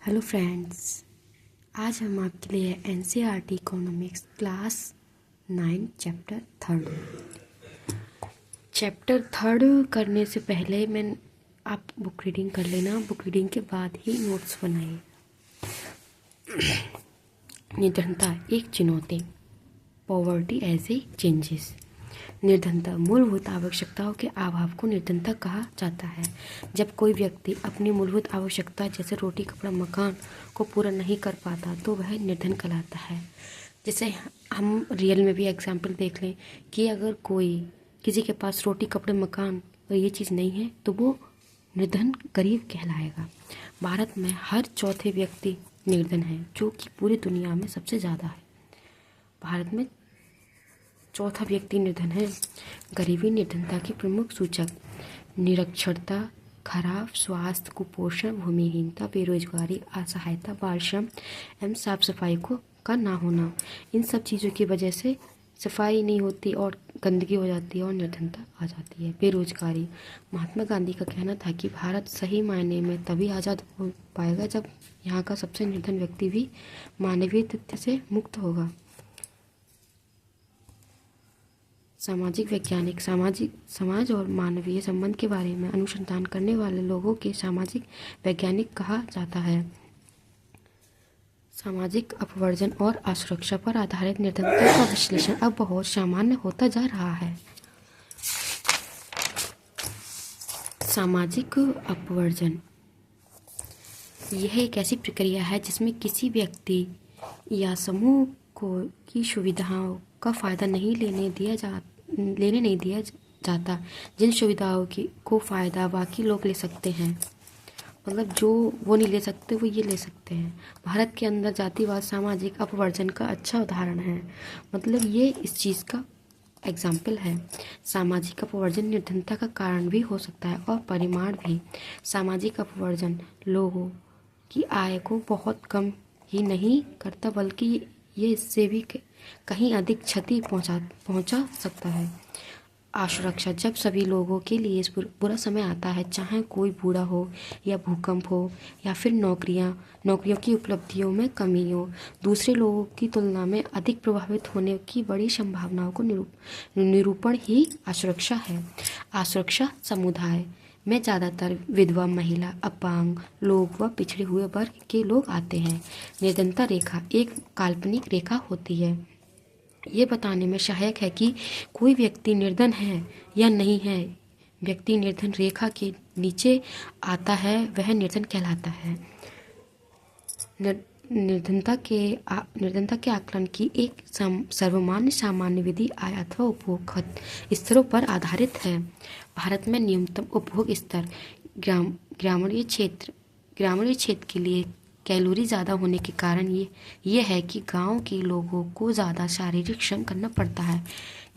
Hello friends, आज हम आपके लिए NCERT economics class 9 chapter third करने से पहले आप बुक रीडिंग कर लेना। बुक रीडिंग के बाद ही नोट्स बनाइए। निर्धनता एक चुनौती, पॉवर्टी एज ए चेंजेस। निर्धनता मूलभूत आवश्यकताओं के अभाव को निर्धनता कहा जाता है। जब कोई व्यक्ति अपनी मूलभूत आवश्यकता जैसे रोटी कपड़ा मकान को पूरा नहीं कर पाता तो वह निर्धन कहलाता है। जैसे हम रियल में भी एग्जाम्पल देख लें कि अगर किसी के पास रोटी कपड़े मकान और ये चीज़ नहीं है तो वो निर्धन गरीब कहलाएगा। भारत में हर चौथे व्यक्ति निर्धन है, जो कि पूरी दुनिया में सबसे ज़्यादा है। भारत में चौथा व्यक्ति निर्धन है। गरीबी निर्धनता की प्रमुख सूचक निरक्षरता, खराब स्वास्थ्य, कुपोषण, भूमिहीनता, बेरोजगारी, असहायता, बाल श्रम एवं साफ सफाई का ना होना। इन सब चीज़ों की वजह से सफाई नहीं होती और गंदगी हो जाती है और निर्धनता आ जाती है। बेरोजगारी, महात्मा गांधी का कहना था कि भारत सही मायने में तभी आज़ाद हो पाएगा जब यहाँ का सबसे निर्धन व्यक्ति भी मानवीय तथ्य से मुक्त होगा। सामाजिक वैज्ञानिक समाज और मानवीय संबंध के बारे में अनुसंधान करने वाले लोगों के सामाजिक वैज्ञानिक कहा जाता है। सामाजिक अपवर्जन और असुरक्षा पर आधारित निर्धनता का विश्लेषण अब बहुत सामान्य होता जा रहा है। सामाजिक अपवर्जन यह एक ऐसी प्रक्रिया है जिसमें किसी व्यक्ति या समूह की सुविधाओं का फायदा लेने नहीं दिया जाता। जिन सुविधाओं को फ़ायदा बाकी लोग ले सकते हैं, मतलब जो वो नहीं ले सकते वो ये ले सकते हैं। भारत के अंदर जातिवाद सामाजिक अपवर्जन का अच्छा उदाहरण है, मतलब ये इस चीज़ का एग्जाम्पल है। सामाजिक अपवर्जन निर्धनता का कारण भी हो सकता है और परिमाण भी। सामाजिक अपवर्जन लोगों की आय को बहुत कम ही नहीं करता, बल्कि ये इससे भी कहीं अधिक क्षति पहुंचा सकता है। असुरक्षा, जब सभी लोगों के लिए बुरा समय आता है, चाहे कोई बूढ़ा हो या भूकंप हो या फिर नौकरियों की उपलब्धियों में कमी हो, दूसरे लोगों की तुलना में अधिक प्रभावित होने की बड़ी संभावनाओं को निरूपण ही असुरक्षा है। असुरक्षा समुदाय में ज़्यादातर विधवा, महिला, अपंग लोग व पिछड़े हुए वर्ग के लोग आते हैं। निर्धनता रेखा एक काल्पनिक रेखा होती है। ये बताने में सहायक है कि कोई व्यक्ति निर्धन है या नहीं है। व्यक्ति निर्धन रेखा के नीचे आता है वह निर्धन कहलाता है। निर्धनता के आकलन की एक सर्वमान्य सामान्य विधि आय अथवा उपभोग स्तरों पर आधारित है। भारत में न्यूनतम उपभोग स्तर ग्रामीण क्षेत्र के लिए कैलोरी ज़्यादा होने के कारण ये है कि गांव के लोगों को ज़्यादा शारीरिक श्रम करना पड़ता है।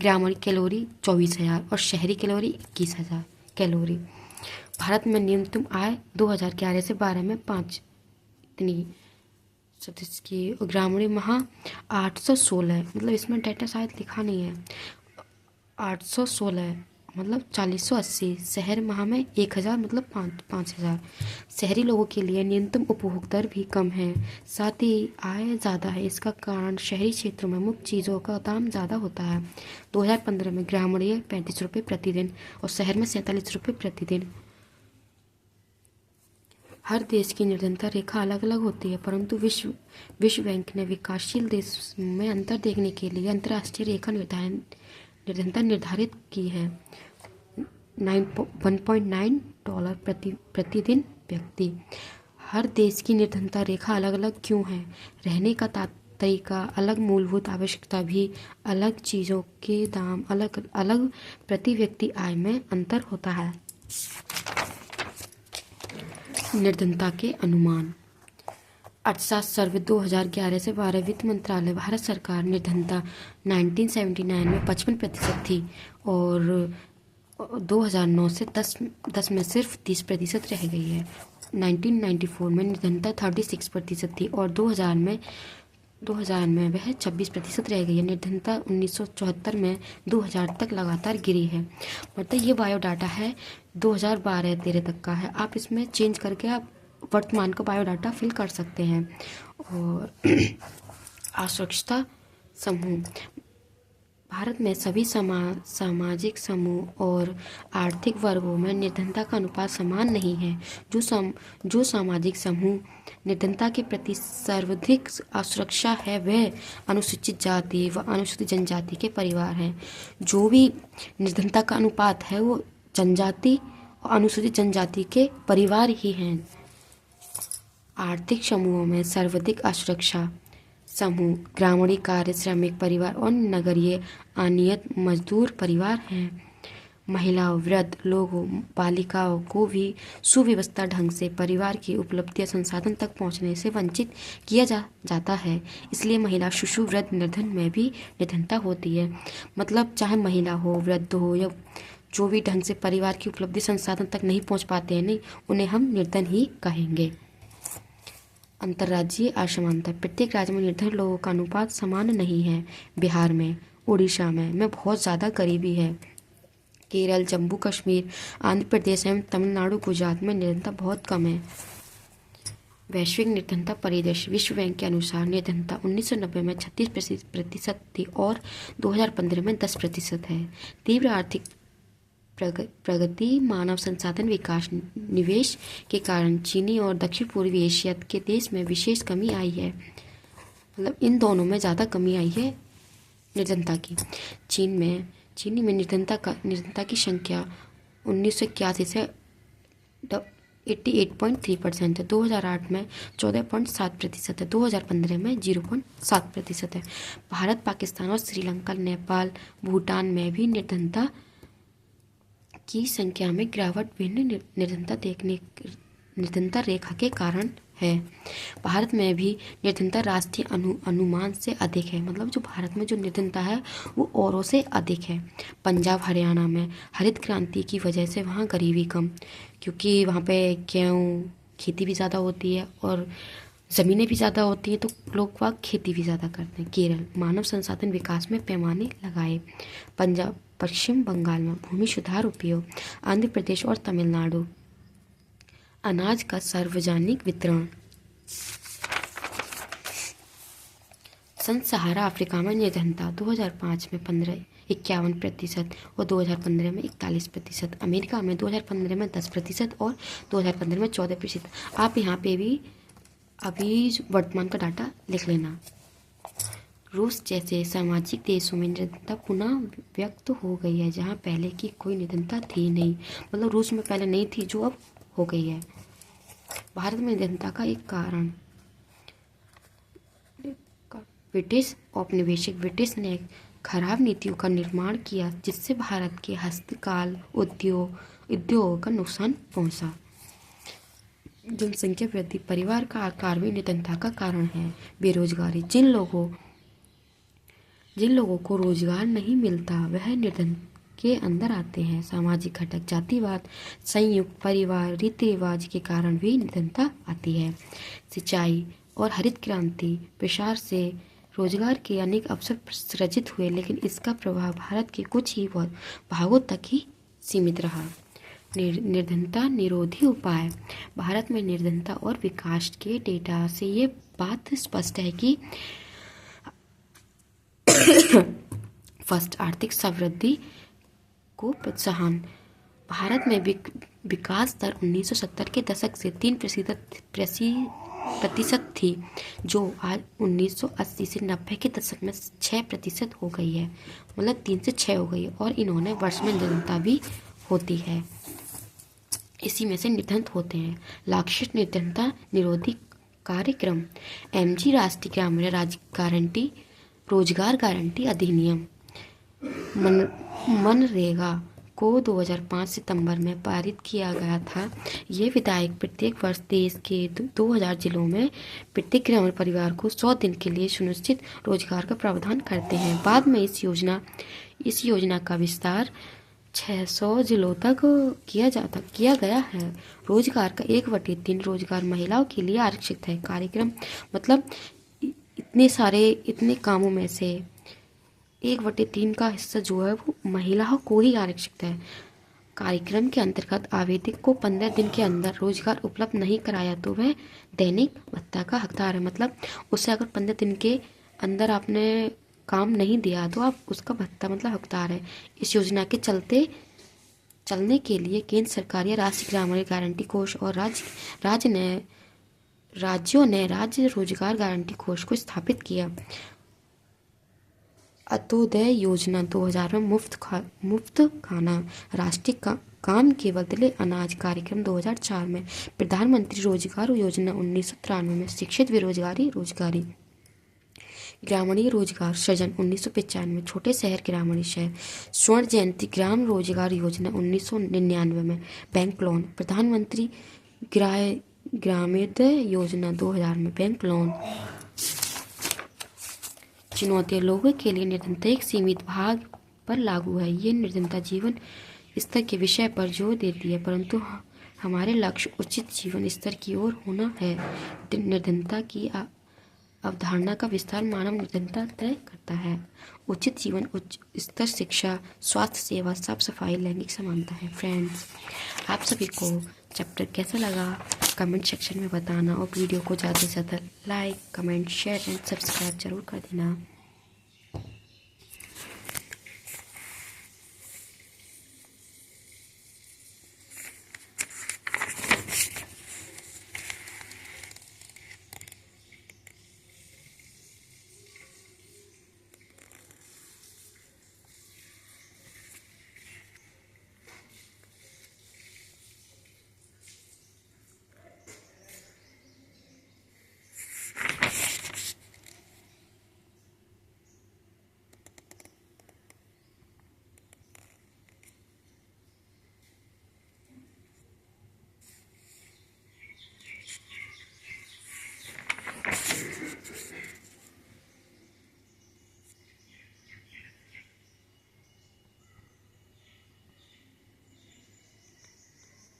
ग्रामीण कैलोरी 24,000 और शहरी कैलोरी 21,000 कैलोरी। भारत में न्यूनतम आय 2011 से 12 में 5 इतनी की ग्रामीण माह 816 है, मतलब इसमें डाटा शायद लिखा नहीं है। 816 मतलब 480। शहर माह में 1000 मतलब 5,000। शहरी लोगों के लिए न्यूनतम उपभोग दर भी कम है, साथ ही आय ज़्यादा है। इसका कारण शहरी क्षेत्रों में मुख्य चीज़ों का दाम ज़्यादा होता है। 2015 में ग्रामीण 35 रुपये प्रतिदिन और शहर में 47 रुपये प्रतिदिन। हर देश की निर्धनता रेखा अलग अलग होती है, परंतु विश्व बैंक ने विकासशील देश में अंतर देखने के लिए अंतर्राष्ट्रीय रेखा निर्धनता निर्धारित की है। 1.9 डॉलर प्रतिदिन व्यक्ति। हर देश की निर्धनता रेखा अलग अलग क्यों है? रहने का तरीका अलग, मूलभूत आवश्यकता भी अलग, चीज़ों के दाम अलग अलग, प्रति व्यक्ति आय में अंतर होता है। निर्धनता के अनुमान। अर्थशास्त्र सर्वे 2011 से 12 वित्त मंत्रालय। भारत सरकार निर्धनता 1979 में 55% थी और 2009 से 10 में सिर्फ 30% रह गई है। 1994 में निर्धनता 36% थी और 2000 में वह 26% रह गई है। निर्धनता 1974 में 2000 तक लगातार गिरी है। मतलब ये बायोडाटा है 2012-13 तक का है। आप इसमें चेंज करके आप वर्तमान का बायोडाटा फिल कर सकते हैं। और असुरक्षिता समूह, भारत में सभी सामाजिक समूह और आर्थिक वर्गों में निर्धनता का अनुपात समान नहीं है। जो सामाजिक समूह निर्धनता के प्रति सर्वाधिक असुरक्षा है वह अनुसूचित जाति व अनुसूचित जनजाति के परिवार हैं। जो भी निर्धनता का अनुपात है वो जनजाति और अनुसूचित जनजाति के परिवार ही हैं। आर्थिक समूहों में सर्वाधिक असुरक्षा समूह ग्रामीण कार्य श्रमिक परिवार और नगरीय अनियत मजदूर परिवार हैं। महिलाओं, वृद्ध लोगों, बालिकाओं को भी सुव्यवस्था ढंग से परिवार की उपलब्धि संसाधन तक पहुंचने से वंचित किया जाता है। इसलिए महिला, शिशु, वृद्ध निर्धन में भी निर्धनता होती है। मतलब चाहे महिला हो, वृद्ध हो या जो भी ढंग से परिवार की उपलब्धि संसाधन तक नहीं पहुंच पाते हैं, नहीं, उन्हें हम निर्धन ही कहेंगे। अंतर्राज्यीय असमानता, प्रत्येक राज्य में निर्धन लोगों का अनुपात समान नहीं है। बिहार में, उड़ीसा में बहुत ज़्यादा गरीबी है। केरल, जम्मू कश्मीर, आंध्र प्रदेश एवं तमिलनाडु, गुजरात में निर्धनता बहुत कम है। वैश्विक निर्धनता परिदृश्य, विश्व बैंक के अनुसार निर्धनता 1990 में 36% थी और 2015 में 10% है। तीव्र आर्थिक प्रगति, मानव संसाधन विकास, निवेश के कारण चीनी और दक्षिण पूर्वी एशिया के देश में विशेष कमी आई है। मतलब इन दोनों में ज़्यादा कमी आई है निर्धनता की। चीनी में निर्धनता की संख्या 1981 से 88.3% है। 2008 में 14.7% है। 2015 में 0.7% है। भारत, पाकिस्तान और श्रीलंका, नेपाल, भूटान में भी निर्धनता की संख्या में गिरावट विभिन्न निर्धनता रेखा के कारण है। भारत में भी निर्धनता राष्ट्रीय अनुमान से अधिक है। मतलब जो भारत में जो निर्धनता है वो औरों से अधिक है। पंजाब, हरियाणा में हरित क्रांति की वजह से वहाँ गरीबी कम, क्योंकि वहाँ पे गेहूँ खेती भी ज़्यादा होती है और ज़मीनें भी ज़्यादा होती हैं, तो लोग वहाँ खेती भी ज़्यादा करते हैं। केरल, मानव संसाधन विकास में पैमाने लगाए। पंजाब, पश्चिम बंगाल में भूमि सुधार उपयोग। आंध्र प्रदेश और तमिलनाडु, अनाज का सार्वजनिक वितरण। सहारा अफ्रीका में निर्धनता 2005 में 51% और 2015 में 41%। अमेरिका में 2015 में 10% और 2015 में 14%। आप यहाँ पे भी अभी वर्तमान का डाटा लिख लेना। रूस जैसे सामाजिक देशों में निर्धनता पुनः व्यक्त हो गई है, जहाँ पहले की कोई निर्धनता थी नहीं। मतलब रूस में पहले नहीं थी, जो अब हो गई है। भारत में निर्धनता का एक कारण, ब्रिटिश औपनिवेशिक ब्रिटिश ने खराब नीतियों का निर्माण किया, जिससे भारत के हस्तकाल उद्योग का नुकसान पहुंचा। जनसंख्या वृद्धि, परिवार का आकार भी निर्धनता का कारण है। बेरोजगारी, जिन लोगों को रोजगार नहीं मिलता वह निर्धन के अंदर आते हैं। सामाजिक घटक, जातिवाद, संयुक्त परिवार, रीति रिवाज के कारण भी निर्धनता आती है। सिंचाई और हरित क्रांति प्रसार से रोजगार के अनेक अवसर सृजित हुए, लेकिन इसका प्रभाव भारत के कुछ ही भागों तक ही सीमित रहा। निर्धनता निरोधी उपाय, भारत में निर्धनता और विकास के डेटा से ये बात स्पष्ट है कि फर्स्ट, आर्थिक समृद्धि को प्रोत्साहन। भारत में विकास दर 1970 के दशक से 3% थी, जो आज 1980 से 90 के दशक में 6% हो गई है। मतलब 3 से 6 हो गई है। और इन्होंने वर्ष में निर्धनता भी होती है, इसी में से निर्धन होते हैं। लक्षित निर्धनता निरोधी कार्यक्रम, MG राष्ट्रीय ग्रामीण रोजगार गारंटी अधिनियम, मनरेगा को 2005 सितंबर में पारित किया गया था। ये विधेयक प्रत्येक वर्ष देश के 2000 जिलों में प्रत्येक ग्रामीण परिवार को 100 दिन के लिए सुनिश्चित रोजगार का प्रावधान करते हैं। बाद में इस योजना का विस्तार 600 जिलों तक किया गया है। रोजगार का 1/3 रोजगार महिलाओं के लिए आरक्षित है। कार्यक्रम मतलब इतने कामों में से 1/3 का हिस्सा जो है वो महिलाओं को ही आरक्षित है। कार्यक्रम के अंतर्गत आवेदक को 15 दिन के अंदर रोजगार उपलब्ध नहीं कराया तो वह दैनिक भत्ता का हकदार है। मतलब उसे अगर 15 दिन के अंदर आपने काम नहीं दिया तो आप उसका भत्ता मतलब हकदार है। इस योजना के चलने के लिए केंद्र सरकार या राष्ट्रीय ग्रामीण गारंटी कोष और राज्यों ने राज्य रोजगार गारंटी कोष को स्थापित किया। अंत्योदय योजना 2000 में मुफ्त खाना, राष्ट्रीय काम के बदले अनाज कार्यक्रम 2004 में, प्रधानमंत्री रोजगार योजना 1993 में, शिक्षित बेरोजगारी रोजगारी, ग्रामीण रोजगार सृजन 1995 में, छोटे शहर ग्रामीण शहर, स्वर्ण जयंती ग्राम रोजगार योजना 1999 में, बैंक लोन, प्रधानमंत्री ग्रामोदय योजना 2000 में, बैंक लोन। चुनौतियाँ लोगों के लिए निर्धनता एक सीमित भाग पर लागू है। ये निर्धनता जीवन स्तर के विषय पर जोर देती है, परंतु हमारे लक्ष्य उचित जीवन स्तर की ओर होना है। निर्धनता की अवधारणा का विस्तार मानव निर्धनता तय करता है। उचित जीवन, उच्च स्तर शिक्षा, स्वास्थ्य सेवा, साफ सफाई, लैंगिक समानता है। फ्रेंड्स, आप सभी को चैप्टर कैसा लगा कमेंट सेक्शन में बताना और वीडियो को ज़्यादा से ज़्यादा like, comment, share and subscribe जरूर कर देना।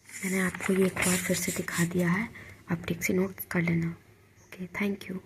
मैंने आपको ये एक बार फिर से दिखा दिया है, आप ठीक से नोट कर लेना। Okay, thank you.